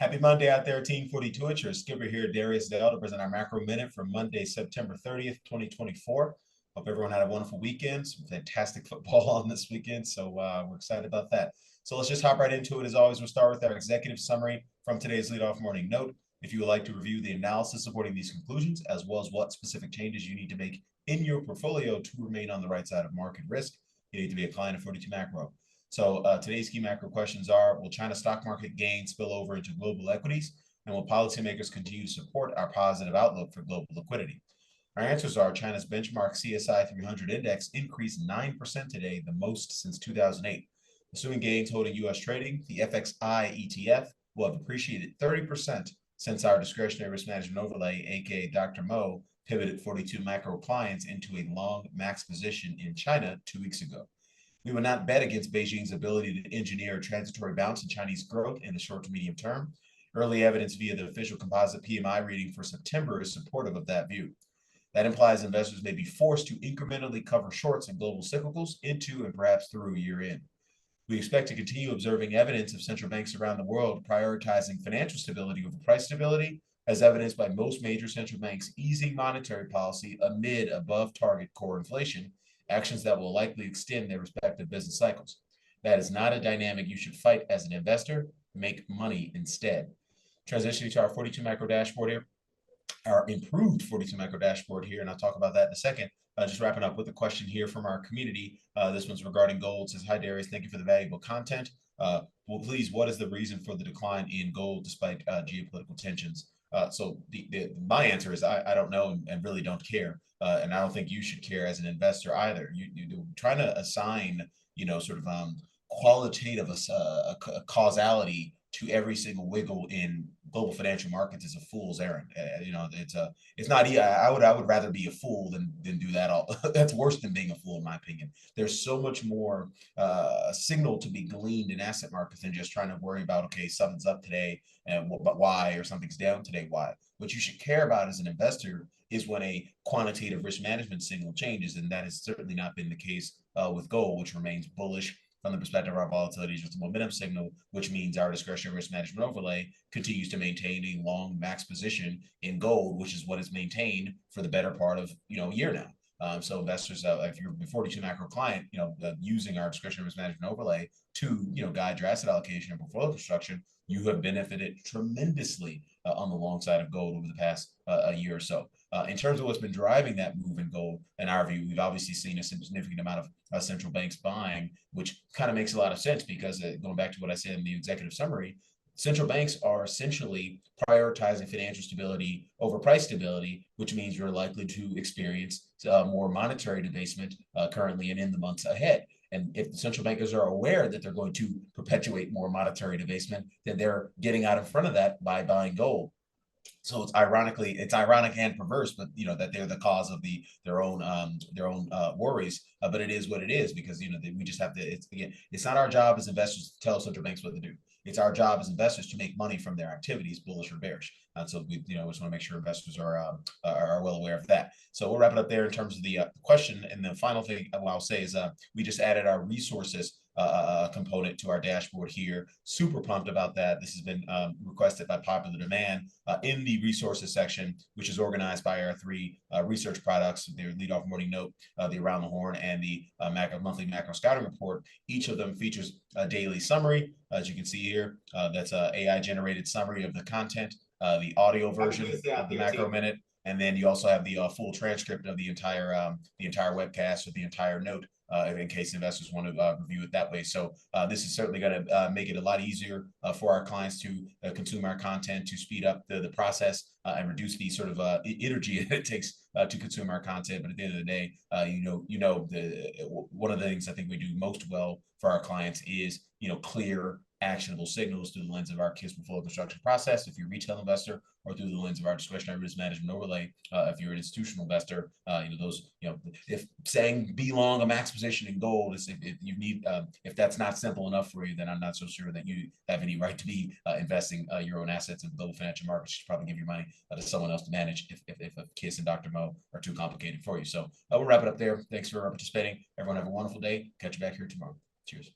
Happy Monday out there, Team 42. It's your skipper here, Darius to present our macro minute for Monday, September 30th, 2024. Hope everyone had a wonderful weekend. Some fantastic football on this weekend, so we're excited about that. So let's just hop right into it. As always, we'll start with our executive summary from today's leadoff morning note. If you would like to review the analysis supporting these conclusions, as well as what specific changes you need to make in your portfolio to remain on the right side of market risk, you need to be a client of 42 Macro. So today's key macro questions are, will China's stock market gains spill over into global equities? And will policymakers continue to support our positive outlook for global liquidity? Our answers are China's benchmark CSI 300 index increased 9% today, the most since 2008. Assuming gains holding U.S. trading, the FXI ETF will have appreciated 30% since our discretionary risk management overlay, aka Dr. Mo, pivoted 42 macro clients into a long max position in China 2 weeks ago. We will not bet against Beijing's ability to engineer a transitory bounce in Chinese growth in the short to medium term. Early evidence via the official composite PMI reading for September is supportive of that view. That implies investors may be forced to incrementally cover shorts in global cyclicals into and perhaps through year-end. We expect to continue observing evidence of central banks around the world prioritizing financial stability over price stability, as evidenced by most major central banks easing monetary policy amid above-target core inflation, actions that will likely extend their respective business cycles. That is not a dynamic you should fight as an investor. Make money instead. Transitioning to our 42 macro dashboard here, our improved 42 macro dashboard here, and I'll talk about that in a second. Just wrapping up with a question here from our community. This one's regarding gold. It says, hi, Darius. Thank you for the valuable content. Well, please, what is the reason for the decline in gold despite geopolitical tensions? So my answer is I don't know and really don't care. And I don't think you should care as an investor either. You're trying to assign, sort of qualitative causality to every single wiggle in global financial markets is a fool's errand. It's not. I would rather be a fool than do that. All that's worse than being a fool, in my opinion. There's so much more signal to be gleaned in asset markets than just trying to worry about, okay, something's up today and but why, or something's down today, why. What you should care about as an investor is when a quantitative risk management signal changes, and that has certainly not been the case with gold, which remains bullish from the perspective of our volatility is just a momentum signal, which means our discretionary risk management overlay continues to maintain a long max position in gold, which is what is maintained for the better part of a year now. So investors, if you're a 42 macro client, using our discretionary risk management overlay to guide your asset allocation and portfolio construction, you have benefited tremendously on the long side of gold over the past a year or so. In terms of what's been driving that move in gold, in our view, we've obviously seen a significant amount of central banks buying, which kind of makes a lot of sense because going back to what I said in the executive summary, central banks are essentially prioritizing financial stability over price stability, which means you're likely to experience more monetary debasement currently and in the months ahead. And if the central bankers are aware that they're going to perpetuate more monetary debasement, then they're getting out in front of that by buying gold. So it's ironic and perverse, but that they're the cause of their own worries. But it is what it is because we just have to. It's not our job as investors to tell central banks what to do. It's our job as investors to make money from their activities, bullish or bearish. And so we just want to make sure investors are well aware of that. So we'll wrap it up there in terms of the question. And the final thing I'll say is we just added our resources component to our dashboard here. Super pumped about that. This has been requested by popular demand in the resources section, which is organized by our three research products, their leadoff morning note, the Around the Horn, and the monthly macro scouting report. Each of them features a daily summary, as you can see here. That's an AI generated summary of the content, the audio version of the macro minute, and then you also have the full transcript of the entire webcast or the entire note in case investors want to review it that way. So this is certainly going to make it a lot easier for our clients to consume our content, to speed up the process and reduce the sort of energy it takes to consume our content. But at the end of the day, one of the things I think we do most well for our clients is clear, actionable signals through the lens of our KISS portfolio construction process. If you're a retail investor, or through the lens of our discretionary risk management overlay, if you're an institutional investor, if saying be long a max position in gold is if that's not simple enough for you, then I'm not so sure that you have any right to be investing your own assets in global financial markets. You should probably give your money to someone else to manage if KISS and Dr. Mo are too complicated for you. So we'll wrap it up there. Thanks for participating. Everyone have a wonderful day. Catch you back here tomorrow. Cheers.